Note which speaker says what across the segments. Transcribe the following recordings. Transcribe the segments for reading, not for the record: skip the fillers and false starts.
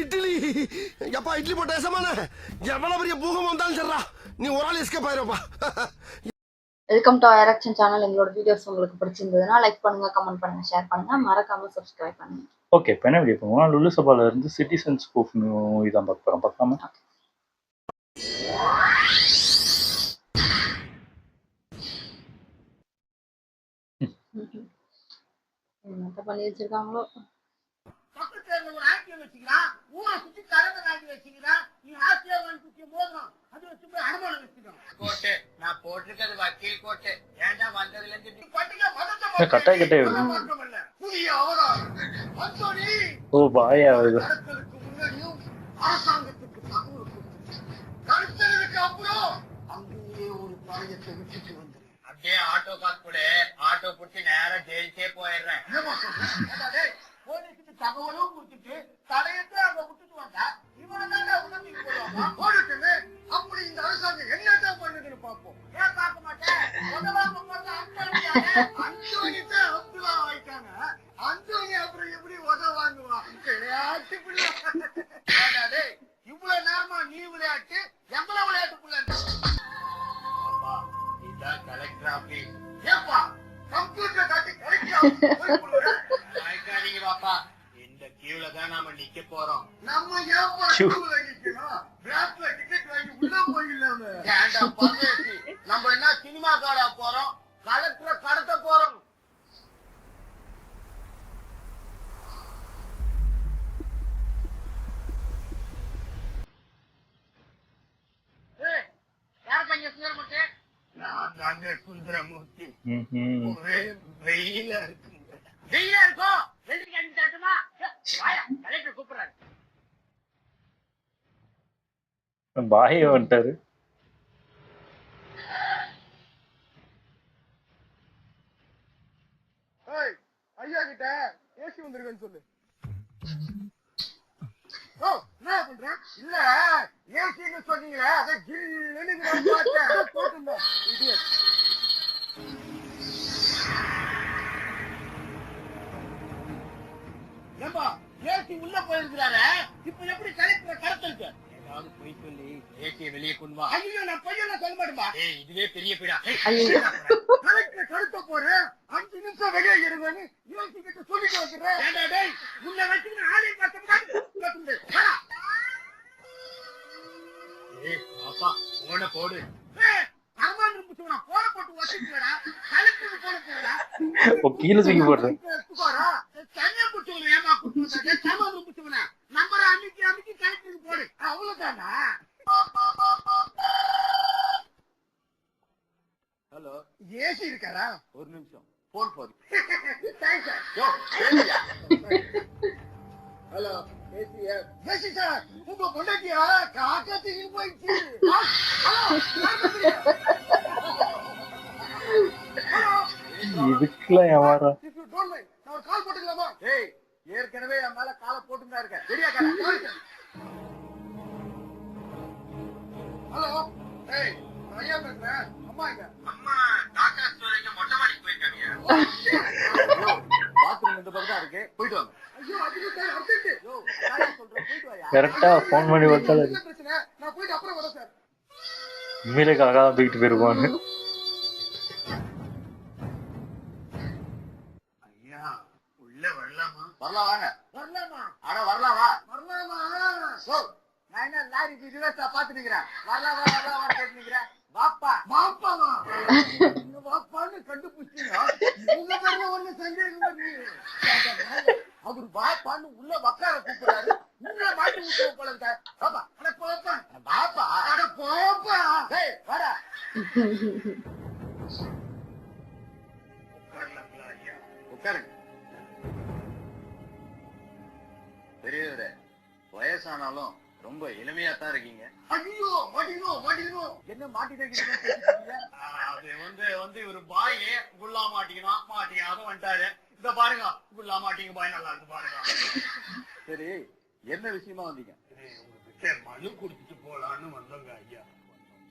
Speaker 1: இட்லி எப்பா இட்லி போட்ட சமான எவ்வளவு பெரிய பூகம் வந்தாலும் சரிடா நீ ஒரு ஆள் எஸ்கேப் ஆயிருப்பா.
Speaker 2: Welcome to I action channel. எங்களோட வீடியோஸ் உங்களுக்கு பிடிச்சிருந்ததுன்னா லைக் பண்ணுங்க, கமெண்ட் பண்ணுங்க, ஷேர் பண்ணுங்க, மறக்காம சப்ஸ்கிரைப் பண்ணுங்க.
Speaker 3: ஓகே, இப்போ என்ன வீடியோ பண்ணுவோம்? லுலு சபால இருந்து சிட்டிசன்ஸ் ஸ்கூப் இதான் பார்க்க போகிறோம். பார்க்காம
Speaker 2: என்னத்த பண்ணி வச்சிருக்காங்களோ.
Speaker 4: ஒரு ஆட்சியை வச்சுக்கிறா, ஊரை சுத்தி கரங்க ஆட்சி வச்சுக்கிறா, நீ ஆட்சியா வந்து போதும் அது வச்சு போய் அனுமானம் வச்சுக்கணும். கோட்டு நான் போட்டிருக்கிறது வக்கீல் கோட்டு. ஏன்டா வந்ததுல இருந்து
Speaker 3: கட்டாய் கட்டாய்
Speaker 4: புதிய அவதாரம் அந்தோனி.
Speaker 3: ஓ பாயா
Speaker 4: முன்னாடியும் அரசாங்கத்துக்கு தகவல் கருத்தலுக்கு அப்புறம் அங்கேயே ஒரு பழையத்தை விட்டுட்டு வந்து அப்படியே ஆட்டோ காசு கூட ஆட்டோ பிடிச்சி நேரம் ஜெயிச்சே போயிடுறேன். போலீஸுக்கு தகவலும் கொடுத்துட்டு தடையத்தை அங்க விட்டுட்டு வந்தா இவனை தான் உணர்ந்து போடுவாங்க. போடுட்டு அப்படி இந்த அரசாங்கம் என்னதான் பண்ணுதுன்னு பார்ப்போம். ஏன் பார்க்க மாட்டேன்? அந்தோனித்தை அப்துல்லா ஆயிட்டாங்க. அந்தோனி அப்புறம் எப்படி உதவ வாங்குவான்? விளையாட்டு பிள்ளை. இவ்வளவு நேரமா நீ விளையாட்டு எவ்வளவு விளையாட்டுக்குள்ள இதான் கலெக்டர் ஆபீஸ். ஏப்பா கம்ப்யூட்டர் காட்டி கலெக்டர் பாப்பா இந்த கியூல தான் நாம நிக்க போறோம். நம்ம ஏப்பா கியூல நிக்கணும்? பிளாக்ல டிக்கெட் வாங்கி உள்ள போயிடலாம். ஏண்டா பரதேசி, நம்ம என்ன சினிமா காடா போறோம்? கலெக்டரை கடத்த போறோம். யார் பையன் சுந்தரமூர்த்தி? நான் தாங்க சுந்தரமூர்த்தி. ஒரே வெயிலா இருக்குங்க. வெயிலா இருக்கும்.
Speaker 3: பாய வந்துட்டாரு.
Speaker 4: ஐயா கிட்ட ஏசி வந்திருக்கேன்னு சொல்லு. ஓ என்ன பண்ற? இல்ல ஏசின்னு சொன்னீங்களே அதை ஜில்லுன்னு போட்டுருந்தேன். ஏம்பா ஏசி உள்ள போயிருக்கிறாரு, இப்ப எப்படி கலெக்டரை கடத்தலுக்கு? ஏதாவது போய் சொல்லி ஏசியை வெளியே கொண்டு வா. ஐயோ நான் பையன் சொல்ல மாட்டேன்பா. இதுவே பெரிய பீடா. கலெக்டரை கடத்த போறேன், 5 நிமிஷம் வெளியே இருங்கன்னு ஏசி கிட்ட சொல்லிட்டு வந்துடுறேன். உன்னை வச்சுக்கிட்டு ஆளை பார்த்து பாப்பா போன போடு. போன போட்டு வச்சுக்கடா. கலெக்டருக்கு போன போடா.
Speaker 3: கீழே தூக்கி போடுறேன்.
Speaker 4: ஹலோ ஏசி இருக்காரா? ஒரு நிமிஷம் போன் போது. ஹலோ ஏசி சார், உங்க பொண்டாட்டியா காக்கத்துக்கு போயிடுச்சு.
Speaker 3: இதுக்குலாம் ஏமாறா?
Speaker 4: நான் ஒரு கால் போட்டுக்கலாமா? ஏய் ஏற்கனவே என் மேல காலை போட்டுதான் இருக்கேன். சரியா? ஹலோ ஏய் ஐயா பேசுறேன். அம்மா எங்க? அம்மா டாடா ஸ்டோரேஜ் மொட்டை மாடிக்கு போயிருக்காங்க. பாத்ரூம் இந்த பக்கம் தான் இருக்கு, போயிட்டு வாங்க. ஐயோ அதுக்கு சார் அர்ஜென்ட். யோ நான் சொல்றேன் போயிட்டு வாயா.
Speaker 3: கரெக்ட்டா ஃபோன் பண்ணி வச்சால
Speaker 4: பிரச்சனை. நான் போயிட்டு அப்புறம் வரேன் சார்.
Speaker 3: உண்மையிலே காக்கா தான் தூக்கிட்டு போயிருப்பாங்க.
Speaker 4: ஐயா உள்ள வரலாமா? வரலாம் வாங்க. வரலாமா? அட வரலாம் வா. வரலாமா? ஓ நான் என்ன லாரி ரிவர்ஸா பாத்து நிக்கிறேன். வரலாம் வா வரலாம் வா கேட்டு நிக்கிறேன். வாப்பா வாப்பாவா? இந்த வாப்பான்னு கண்டுபிடிச்சீங்க. உங்க பேர்ல ஒண்ணு சந்தேகம் வருது. அவர் வாப்பான்னு உள்ள வக்கார கூப்பிடுறாரு. உள்ள மாட்டி விட்டு போலங்க. பாப்பா அட போப்பா. பாப்பா அட போப்பா. டேய் வாடா. உட்காருங்க. பெரியவரே வயசானாலும் ரொம்ப இளமையா தான் இருக்கீங்க. ஐயோ மாட்டிக்கோ என்ன மாட்டிட்டீங்க? அது இவரு பாய் குள்ளா மாட்டிக்கணும் மாட்டிக்காத வந்துட்டாரு. இத பாருங்க குள்ளா மாட்டிங்க பாய் நல்லா இருக்கு பாருங்க. சரி என்ன விஷயமா வந்தீங்க? மனு குடுத்துட்டு போலான்னு வந்தோங்க ஐயா.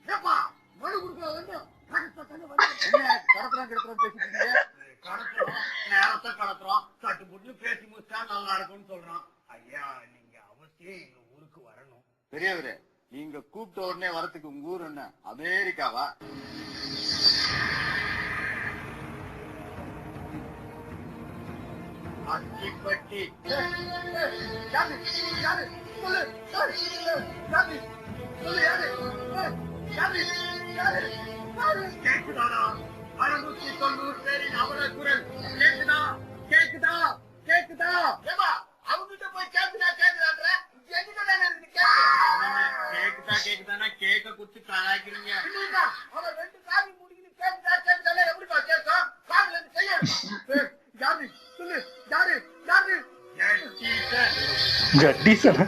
Speaker 4: ஏப்பா மனு குடுக்க வேண்டும். என்ன கடத்தலாம் பேசிட்டீங்க? கடத்துறோம், நேரத்தை கடத்துறோம், சட்டு புட்டு பேசி முடிச்சா நல்லா இருக்கும்னு சொல்றான். ஐயா, நீங்க அவசியம் எங்க ஊருக்கு வரணும். பெரியவரே, நீங்க கூப்பிட்ட உடனே வரத்துக்கு உங்க ஊர் என்ன அமெரிக்காவா? அத்திப்பட்டி. யாரு யாரு சொல்லு, யாரு யாரு சொல்லு, யாரு யாரு யாரு யாரு? கேக்குதாடா? 690 பேரின் அவல குரல் கேக்குதா? கேக்குதா? கேக்குதா? ஏமா அவங்கிட்ட போய் கேக்குதா கேக்குதான்ற எங்கிட்ட கேக்குதா கேக்குதானா கேக்க குடிச்சு கலாய்க்கிறீங்க. அவன் 2 காவி முடிக்கிட்டு கேக்குதா கேக்குதானா எப்படிப்பா கேட்கும்? காதுல இருந்து செய்ய யாரு சொல்லு, யாரு யாரு?
Speaker 3: ஜட்டீசன்.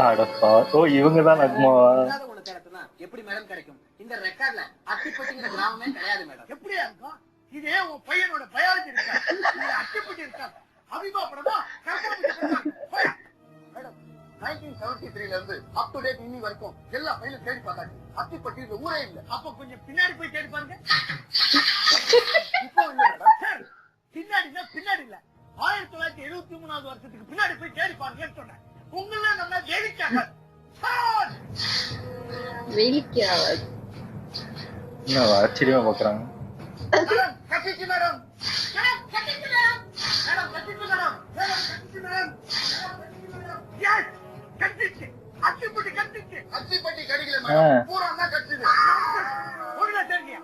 Speaker 3: அடப்பா, ஓ இவங்கதான் நக்மாவா?
Speaker 4: எப்படி மேடம் கிடைக்கும்? இந்த ரெக்கார்ட்ல அத்திப்பட்டிங்கிற கிராமமே கிடையாது மேடம். எப்படியா இருக்கும்? இதே உன் பையனோட பயாலஜி இருக்கா? அத்திப்பட்டி இருக்கா? அபிமா படமா? மேடம் 1973ல இருந்து அப் டு டேட் இன்னி வரைக்கும் எல்லா பையனும் தேடி பார்த்தாச்சு. அத்திப்பட்டி இந்த ஊரே இல்ல. அப்ப கொஞ்சம் பின்னாடி போய் தேடி பாருங்க. இப்போ இல்ல மேடம். பின்னாடினா பின்னாடி இல்ல, 1973வது வருஷத்துக்கு பின்னாடி போய் தேடி பாருங்கன்னு சொன்னேன். உங்கள நம்ம வேடிக்காக
Speaker 3: என்ன ஆச்சரியமா பாக்குறாங்க.
Speaker 4: கட்டிச்சு மேடம், கட்டிச்சு மேடம், கட்டிச்சு மேடம், கட்டிச்சு மேடம், கட்டிச்சு அத்திப்பட்டி கட்டிச்சு. அத்திப்பட்டி கடிக்கல மேடம், பூரா தான் கட்டிச்சு. ஒழுங்கா தெரியா?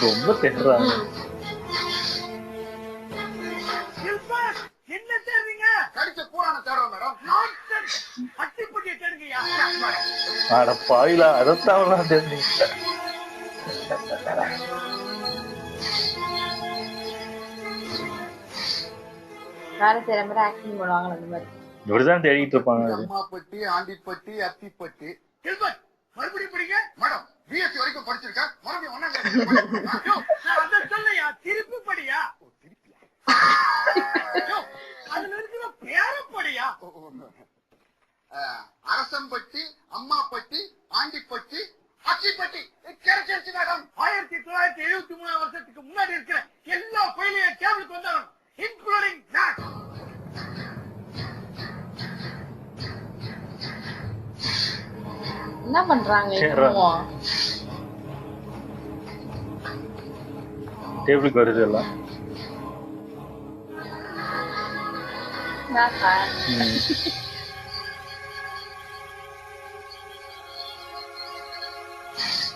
Speaker 3: ரொம்ப தேடுறாங்க.
Speaker 4: என்ன தேடுறீங்க? கடிச்ச பூரான தேடுறோம் மேடம். அத்திப்பட்டியை தேடுங்கய்யா.
Speaker 3: அட பாவிலா, அதைத்தான் தேடுறீங்க.
Speaker 2: வேலை செய்யற மாதிரி ஆக்டிங் பண்ணுவாங்க அந்த மாதிரி.
Speaker 3: இப்படிதான் தேடிட்டு இருப்பாங்க.
Speaker 4: அம்மாப்பட்டி, ஆண்டிப்பட்டி, அத்திப்பட்டி. மறுபடியும் படிங்க மேடம். பிஎஸ்சி வரைக்கும் படிச்சிருக்கேன். மறுபடியும் சொல்லையா, திருப்பி படியா. அதுல இருக்கிற பேரப்படியா. அரசம்பட்டி, அம்மாப்பட்டி, ஆண்டிப்பட்டி, அத்திப்பட்டி கிடைச்சிருச்சு மேடம். 1973 வருஷத்துக்கு முன்னாடி இருக்கிற எல்லா பயிலையும் டேபிளுக்கு வந்தாலும் இன்க்ளூடிங் நான்.
Speaker 2: என்ன பண்றாங்க?
Speaker 3: டேபிளுக்கு வருது எல்லாம்.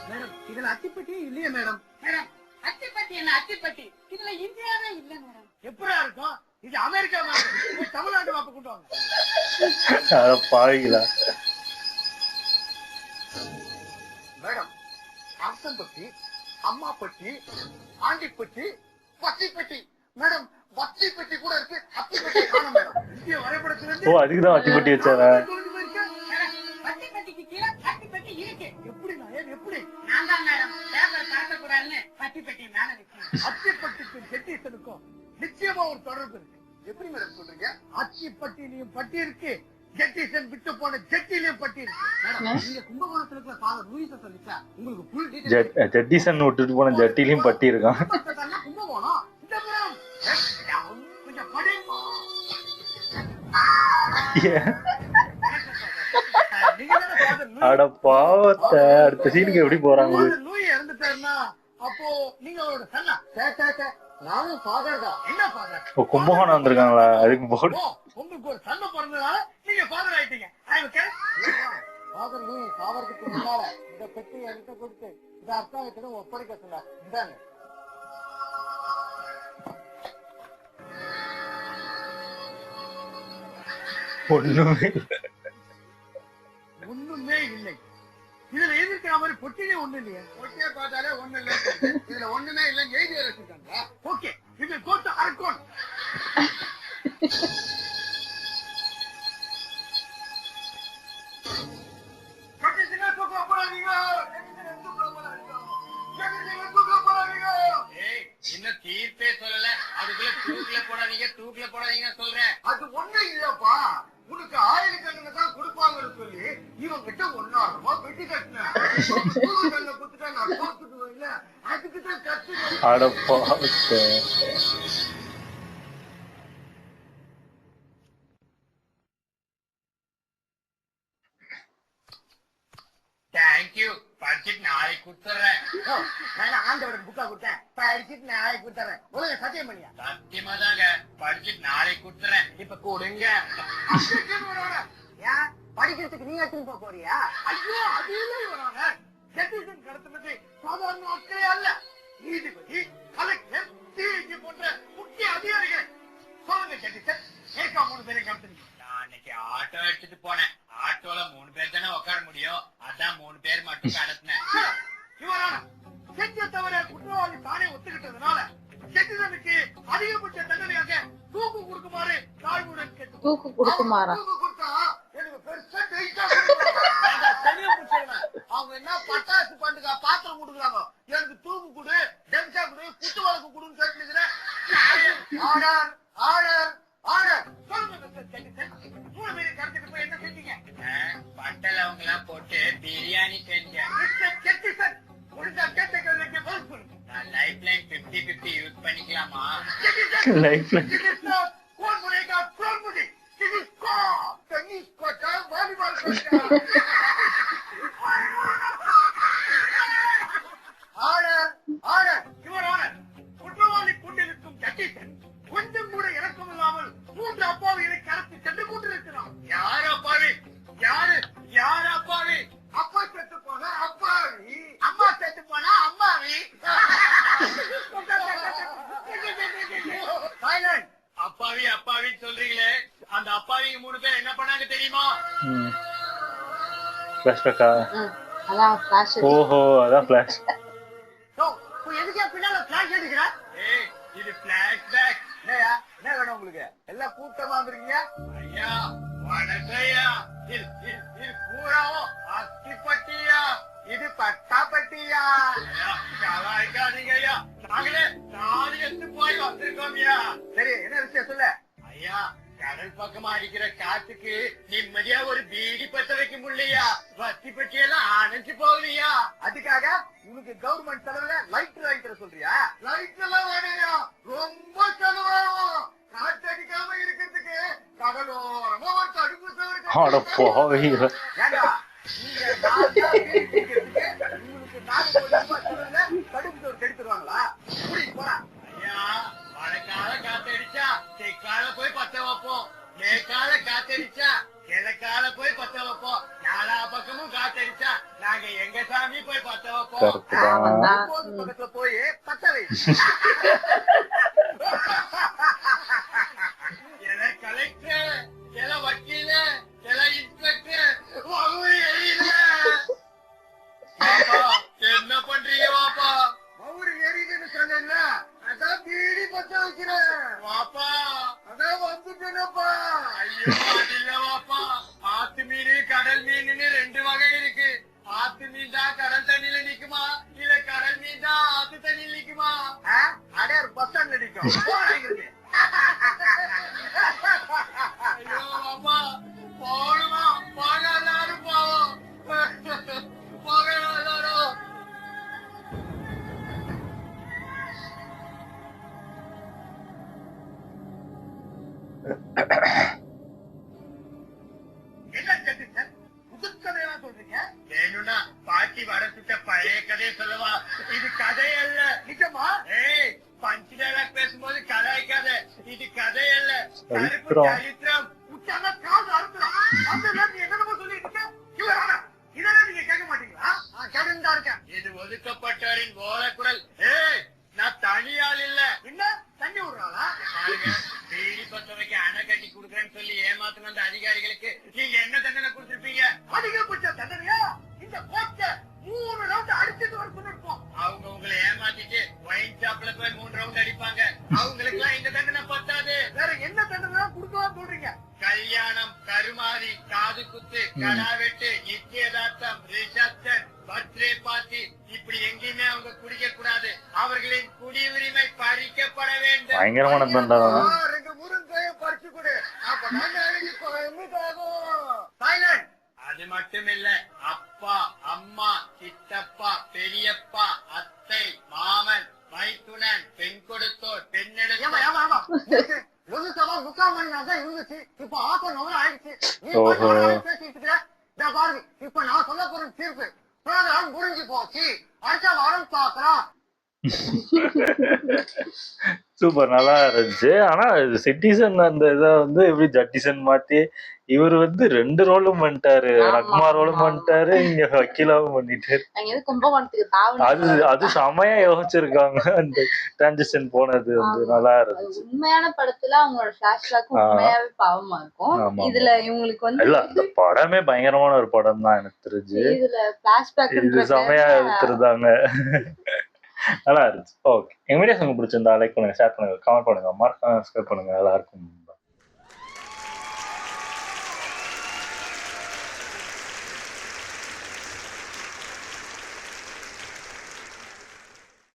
Speaker 4: மேடம், இதுல அத்திப்பட்டி இல்லையா மேடம்? மேடம், அத்திப்பட்டி என்ன அத்திப்பட்டி? இதுல இந்தியாவே இல்ல மேடம். எப்படா இருக்கும்? இது அமெரிக்கா மேடம். தமிழ்நாட்டு மாப்ப கொண்டு வாங்க.
Speaker 3: பாவிகளா
Speaker 4: மேடம், அரசம்பட்டி, அம்மாப்பட்டி, ஆண்டிப்பட்டி, பத்திப்பட்டி. மேடம், பத்திப்பட்டி கூட இருக்கு, அத்திப்பட்டி காணோம் மேடம். இந்திய வரைபடத்துல
Speaker 3: ஓ அதுக்குதான் அத்திப்பட்டி வச்சாரா?
Speaker 4: பத்திப்பட்டிக்கு கீழே அத்திப்பட்டி இருக்கு. எப்படி நான் எப்படி? நான் தான் மேடம் பேப்பர் பார்க்க கூடாதுன்னு பத்திப்பட்டி மேல நிக்கிறேன். அத்திப்பட்டிக்கும் ஜெட்டீசனுக்கும் நிச்சயமா ஒரு தொடர்பு இருக்கு. எப்படி மேடம் சொல்றீங்க? அத்திப்பட்டிலையும் பட்டி இருக்கு, ஜெட்டீசன் விட்டு போன ஜெட்டிலையும் பட்டி இருக்கு. நீங்க கும்பகோணத்துல இருக்கிற ஃபாதர் லூயிஸ சொல்லிச்சா உங்களுக்கு ஃபுல் டீடைல்.
Speaker 3: ஜெட்டீசன் விட்டுட்டு போன ஜட்டிலையும் பட்டி இருக்கான்.
Speaker 4: கும்பகோணம் இந்த மேடம் கொஞ்சம் படி.
Speaker 3: அட பாவத்தை, அடுத்த சீனுக்கு எப்படி போறாங்க?
Speaker 4: லூயி இறந்துட்டாருன்னா அப்போ நீங்க அவரோட சன்னா? நானும் ஃபாதர் தான். என்ன ஃபாதர்?
Speaker 3: ஓ கும்பகோணம் வந்திருக்காங்களா? அதுக்கு போடு.
Speaker 4: உங்களுக்கு ஒரு சன்ன பிறந்ததால நீங்க ஃபாதர் ஆயிட்டீங்க. ஃபாதர் லூயி சாவறதுக்கு முன்னால இந்த பெட்டியை என்கிட்ட கொடுத்து இந்த அர்த்தம் ஒப்படைக்க சொன்னார். இதாங்க. ஒண்ணுமே இல்லை. இதுல எதிர்க்கிற மாதிரி பொட்டிலே ஒண்ணு இல்லையா? பொட்டியை பார்த்தாலே ஒண்ணு இல்லை. இதுல ஒண்ணுமே இல்லை, எழுதி வச்சிருக்காங்க. ஓகே, இது கோட்டு அரக்கோன். இன்னும் தீர்ப்பே சொல்லல, அதுக்குள்ள தூக்குல போடாதீங்க சொல்றேன். அது ஒண்ணு இல்லப்பா, உனக்கு ஆயுள் தண்டனை தான் கொடுப்பாங்கன்னு சொல்லி இவ குத்துட்டா நான் தோத்துடுவேன் இல்ல, அதுக்குதான் கத்து.
Speaker 3: அடப்பா.
Speaker 4: தேங்க்யூ, படிச்சுட்டு நாளைக்கு கொடுத்துறேன். நான் ஆண்டவருக்கு புக்கா கொடுத்தேன், படிச்சுட்டு நாளைக்கு கொடுத்துறேன். உலக சத்தியம் பண்ணியா? சத்தியமா தாங்க, படிச்சுட்டு நாளைக்கு கொடுத்துறேன். இப்ப கொடுங்க. ஏன் படிக்கிறதுக்கு நீ எடுத்துட்டு போக போறியா? ஐயோ, அது இல்லை. ஜெட்டிசன் கடத்துனது சாதாரண மக்களே அல்ல, நீதிபதி, கலெக்டர், டிஐஜி போன்ற முக்கிய அதிகாரிகள். சொல்லுங்க ஜெட்டிசன், ஏற்கா 3 பேரை கடத்துனீங்க? நான் அன்னைக்கு ஆட்டோ எடுத்துட்டு போனேன். ஆட்டோல 3 பேர் தானே உட்கார முடியும், அதான் 3 பேர் மட்டும் கடத்தினேன். செஞ்ச தவிர குற்றவாளி தானே ஒத்துக்கிட்டதுனால ஜெட்டிசனுக்கு அதிகபட்ச தண்டனையாக தூக்கு கொடுக்குமாறு தாழ்வுடன் கேட்டு.
Speaker 2: தூக்கு கொடுக்குமாறா?
Speaker 4: தூக்கு கொடுத்தா எனக்கு பெருசா டெய்ட்டா சரியா பிடிச்சிருவேன். அவங்க என்ன பட்டாசு பண்டுக்கா பாத்திரம் கொடுக்குறாங்க, எனக்கு தூக்கு கொடு, டெம்சா கொடு, குத்து வழக்கு கொடுன்னு கேட்டுக்கிறேன். Order order order. சொல்லுங்க ஜெட்டிசன், 3 பேரை கடத்திட்டு போய் என்ன செஞ்சீங்க? பட்டல் அவங்க எல்லாம் போட்டு பிரியாணி செஞ்சேன். ஜெட்டிசன், முடிஞ்சா கேட்ட கேள்விக்கு பதில் சொல்லுங்க. நான் லைஃப் லைன் 50-50 யூஸ் பண்ணிக்கலாமா?
Speaker 3: லைஃப் லைன்
Speaker 4: कौन बोलेगा? कौन मुझे? Tennis quota, volleyball quota. Order order. Your honour, குற்றவாளி கூண்டிருக்கும் ஜெட்டிசன் கொஞ்சம் கூட இறக்கமில்லாமல் 3 அப்பாவிகளை கடத்தி சென்று கொண்டிருக்கிறான். யார் அப்பாவி? யாரு யார் அப்பாவி? அப்பா செத்து போனா அப்பாவி, அம்மா செத்து போனா அம்மாவி. அப்பாவி அப்பாவி சொல்றீங்களே, அந்த அப்பாவிங்க 3 பேர் என்ன பண்ணாங்க தெரியுமா?
Speaker 3: ஃபிளாஷ்பேக்கா?
Speaker 2: அதான் ஃபிளாஷ்.
Speaker 3: ஓஹோ, அதான் ஃபிளாஷ்.
Speaker 4: எதுக்கே பின்னால பிளாஷ் எடுக்கிற? ஏய், இது பிளாஷ்பேக். என்னையா, என்ன வேணும் உங்களுக்கு? எல்லாம் கூட்டமா வந்துருக்கீங்க. ஐயா வணக்கம்யா. இது பூராவும் அத்திப்பட்டியா, இது பட்டாப்பட்டியா. கலாய்க்காதீங்க ஐயா, நாங்களே 4 எடுத்து போய் வந்திருக்கோம்யா. சரி, என்ன விஷயம் சொல்லு. ஐயா, கடல் பக்கமா அடிக்கிற காத்துக்கு நிம்மதியா ஒரு பீடி பத்த வைக்க முடியலையா, வத்தி பட்டியெல்லாம் அணைஞ்சு போகலையா, அதுக்காக உனக்கு கவர்மெண்ட் செலவுல லைட் சொல்றியா? லைட் எல்லாம் வேணையா, ரொம்ப செலவாகும். காற்று அடிக்காம இருக்கிறதுக்கு கடலோரமா ஒரு தடுப்பு
Speaker 3: அடப்பா.
Speaker 4: ஏண்டா, நீங்க 4 நாள் வீடு குடிக்கிறதுக்கு உங்களுக்கு 4 கோடி ரூபாய் செலவுல தடுப்பு சோறு கெடுத்துருவாங்களா? கூட்டிட்டு போறா. ஐயா, மழைக்கால காத்தடிச்சா தெற்கால போய் பத்த வைப்போம், மேற்கால காத்தடிச்சா கிழக்கால போய் பத்த வைப்போம், 4 பக்கமும் காத்தடிச்சா நாங்க எங்க சாமி போய் பத்த வைப்போம். பக்கத்துல போய் பத்த வை. எல கலெக்டர், எல வக்கீல, எல இன்ஸ்பெக்டர், என்ன பண்றீங்க வாப்பா? மவுரு எரியுதுன்னு சொன்ன, அதான் பீடி பத்த வைக்கிறேன் வாப்பா. அதான் வந்துட்டேனப்பா. ஐயோ, அது இல்ல வாப்பா, ஆத்து மீன் கடல் மீன் 2 வகை இருக்கு. ஆத்து மீன் தான் கடல் தண்ணியில நிக்குமா, இல்ல கடல் மீன் தான் ஆத்து தண்ணியில நிக்குமா? அடையார் பஸ் ஸ்டாண்ட்ல நிக்கும். ஐயோ வாப்பா, போடுமா போகாதாரும் போவோம், போகாதாரும். என்ன ஜெட்டிசன், புது கதையெல்லாம் சொல்றீங்க? வேணும்னா பாட்டி வர சுட்ட பழைய கதையை சொல்லவா? இது கதை அல்ல. நிஜமா? ஏய், பஞ்சு டைலாக் பேசும்போது கலாய்க்காத, இது கதை அல்ல, சரித்திரம். உச்சாங்க காது அறுத்துறோம். அந்த நேரத்தில் என்னென்னமோ சொல்லிட்டு இருக்க. இதெல்லாம் நீங்க கேட்க மாட்டீங்களா? கேட்டுன்னு தான் இருக்கேன். இது ஒதுக்கப்பட்டவரின் ஓலக்குரல். ஏய், நான் தனியாள் இல்ல. என்ன தண்ணி விடுறாளா? பீடி பத்த வைக்க அணை கட்டி கொடுக்குறேன்னு சொல்லி ஏமாத்துன அந்த அதிகாரிகளுக்கு நீங்க என்ன தண்டனை கொடுத்திருப்பீங்க? அதிகபட்ச தண்டனையா? இந்த கோர்ட்ட 3 ரவுண்ட் அடிச்சுட்டு வர சொல்லிருப்போம். அவங்க உங்களை ஏமாத்திட்டு ஒயின் ஷாப்ல போய் 3 ரவுண்ட் அடிப்பாங்க. அவங்களுக்கு எல்லாம் இந்த தண்டனை பத்தாது. வேற என்ன தண்டனை கொடுக்கலாம் சொல்றீங்க? கல்யாணம், கருமாதி, காது குத்து, கடாவெட்டு, நிச்சயதார்த்தம், ரிசப்ஷன், பர்த்டே பார்ட்டி, இப்படி எங்கேயுமே அவங்க குடிக்க கூடாது. அவர்களின் குடியுரிமை பறிக்கப்பட வேண்டும்.
Speaker 3: பயங்கரமான தண்டனை.
Speaker 4: 2 முருங்கைய பறிச்சு கொடு, அப்ப சைலண்ட். அது மட்டும் இல்ல, அப்பா, அம்மா, வரும் பாக்குறோம்.
Speaker 3: சூப்பர், நல்லா இருந்துச்சு. ஆனா சிட்டிசன் அந்த இதை வந்து எப்படி ஜட்டிசன் மாத்தி இவர் வந்து 2 ரோலும் பண்ணிட்டாரு.
Speaker 2: ஆமா,
Speaker 3: நக்மா ரோலும்
Speaker 2: ஆமா.
Speaker 3: பண்ணிட்டாரு, இங்க வக்கீலாவும் பண்ணிட்டாரு.
Speaker 2: அங்க இருந்து கும்பகோணத்துக்கு
Speaker 3: அது
Speaker 2: தாவணி
Speaker 3: அது செமையா யோசிச்சிருக்காங்க. அந்த டிரான்சிஷன் போனது வந்து நல்லா
Speaker 2: அது
Speaker 3: இருந்துச்சு.
Speaker 2: உண்மையான படத்துல அவங்களோட ஃபிளாஷ்பேக்
Speaker 3: ஆ.
Speaker 2: உண்மையாவே பாவமா இருக்கும்.
Speaker 3: ஆமா,
Speaker 2: இதுல இவங்களுக்கு வந்து
Speaker 3: இல்ல அந்த படமே பயங்கரமான ஒரு படம் தான் எனக்கு தெரிஞ்சு.
Speaker 2: இதுல பிளாஷ்பேக்
Speaker 3: இது செமையா எடுத்திருந்தாங்க. நல்லா இருந்துச்சு. ஓகே, எங்க வீடியோஸ் உங்களுக்கு பிடிச்சிருந்தா லைக் பண்ணுங்க, ஷேர் பண்ணுங்க, கமெண்ட் பண்ணுங்க, மறக்காம சப்ஸ்கிரைப் பண்ணுங்க. எல்லாருக்கும்